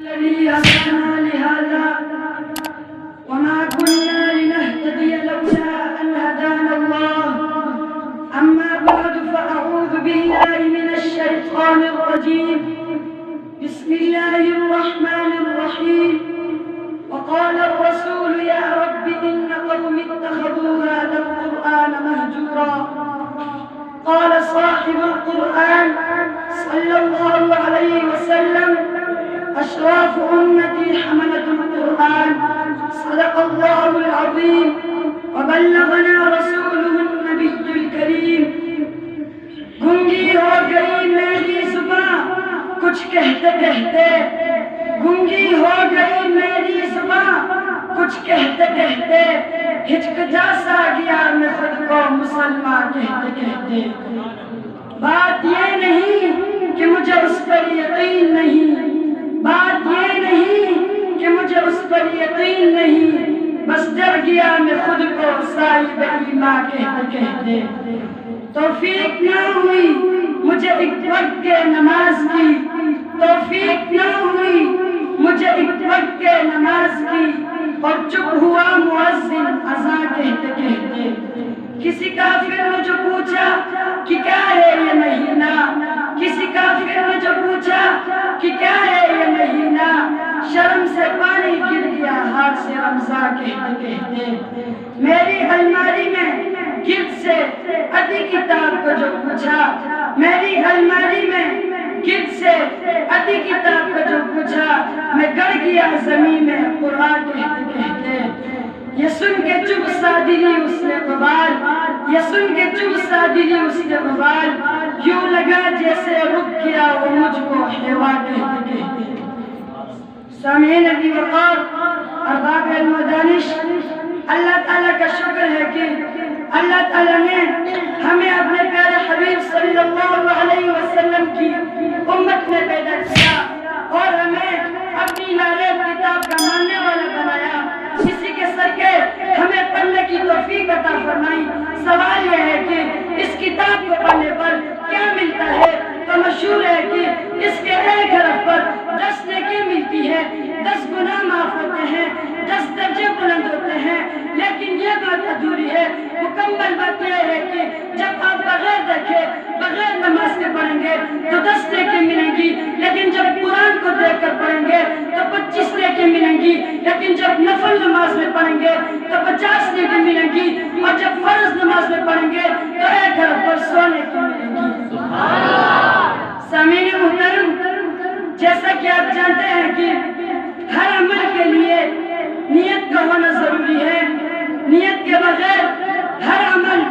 الذي هدانا لهذا وما كنا لنهتدي لولا أن هدانا الله أما بعد فأعوذ بالله من الشيطان الرجيم بسم الله الرحمن الرحيم وقال الرسول يا رب إن قوم اتخذوا هذا القرآن مهجورا قال صاحب القرآن صلى الله عليه وسلم أشراف أمتي حملة القرآن صدق الله العظيم وبلغنا رسوله النبي الكريم گنگی ہو گئی میری زبان کچھ کہتے کہتے گنگی ہو گئی میری زبان کچھ کہتے کہتے ہچکچا سا گیا میں خود کو مسلمان کہتے کہتے بات یہ نہیں کہ مجھے اس پر یقین نہیں بات یہ نہیں کہ مجھے اس پر یقین نہیں بس ڈر گیا میں خود کو صاحب ایمان کہتے کہتے توفیق نہ ہوئی مجھے ایک وقت کے نماز کی توفیق نہ ہوئی مجھے ایک وقت کے نماز کی اور چپ ہوا مؤذن اذان کہتے کہتے کسی کافر نے جو پوچھا کہ کیا ہے یہ مہینہ کسی کافر نے جو پوچھا کہ کیا ہے یہ مہینہ شرم سے پانی گر گیا ہاتھ سے رمضان کہتے کہتے میری الماری میں گرد سے ادھی کتاب کو جو پوچھا میری الماری میں گرد سے ادھی کتاب کو جو پوچھا میں گڑ گیا زمین میں قرآن کہتے کہتے یہ سن کے چپ سا دلی اس نے غبار یہ سن کے چپ سا دلی اس نے غبار یوں لگا جیسے رک گیا وہ مجھ کو حوا کہتے کہتے سامعین ابی وقار ارباب علم و دانش اللہ تعالیٰ کا شکر ہے کہ اللہ تعالیٰ نے ہمیں اپنے پیارے حبیب صلی اللہ علیہ وسلم کی امت میں پیدا کیا اور ہمیں اپنی ناریب کتاب کا ماننے والا بنایا اسی کے صدقے ہمیں پڑھنے کی توفیق عطا فرمائی سوال یہ ہے کہ اس کتاب کو پڑھنے پر کیا ملتا ہے تو مشہور ہے کہ اس کے ایک حرف پر 10 نیکی ملتی ہے 10 گناہ معاف ہوتے ہیں 10 درجے بلند ہوتے ہیں لیکن یہ بات ادھوری ہے مکمل بات یہ ہے کہ جب آپ بغیر دیکھے بغیر نماز کے پڑھیں گے تو 10 نیکی ملیں گی لیکن جب قرآن کو دیکھ کر پڑھیں گے تو 25 نیکی ملیں گی لیکن جب نفل نماز میں پڑھیں گے تو 50 نیکی ملیں گی اور جب فرض نماز میں پڑھیں گے تو ایک حرف پر 100 نیکی ملیں گی سامعین محترم جیسا کہ آپ جانتے ہیں کہ ہر عمل کے لیے نیت کا ہونا ضروری ہے نیت کے بغیر ہر عمل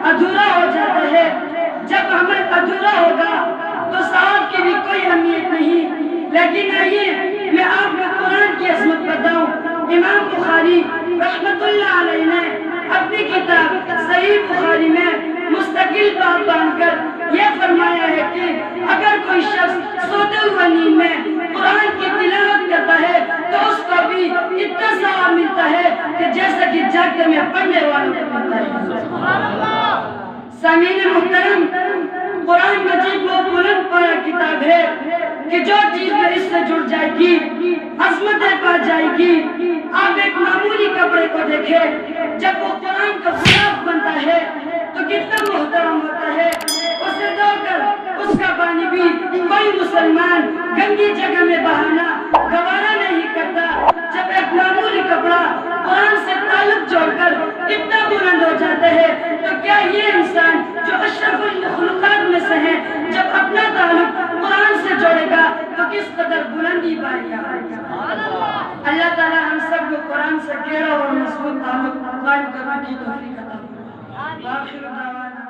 ادھورا ہو جاتا ہے جب عمل ادھورا ہوگا تو ثواب کی بھی کوئی اہمیت نہیں لیکن آئیے میں آپ کو قرآن کی عظمت بتاؤں امام بخاری رحمت اللہ علیہ نے اپنی کتاب صحیح بخاری میں مستقل باب باندھ کر یہ فرمایا ہے کہ اگر کوئی شخص سوتے ہوئے نیند میں قرآن کی تلاوت کرتا ہے تو اس کو بھی اتنا ثواب ملتا ہے کہ جیسا کہ جاگتے میں پڑھنے والوں کو ملتا ہے سامعین محترم قرآن مجید وہ بلند پایا کتاب ہے کہ جو چیز میں اس سے جڑ جائے گی عظمتیں پا جائے گی آپ ایک معمولی کپڑے کو دیکھیں جب وہ قرآن کا غلاف بنتا ہے تو کتنا محترم ہوتا ہے اسے دھو کر اس کا پانی بھی کوئی مسلمان گندی جگہ میں بہانا گوارا نہیں کرتا جب ایک معمولی کپڑا قرآن سے تعلق جوڑ کر اتنا بلند ہو جاتا ہے تو کیا یہ انسان جو اشرف المخلوقات میں سے ہے جب اپنا تعلق قرآن سے جوڑے گا تو کس قدر بلندی پائے گا اللہ تعالی ہم سب کو قرآن سے گہرا اور مضبوط تعلق قائم کرنے کی توفیق عطا فرمائے آخر دعوانا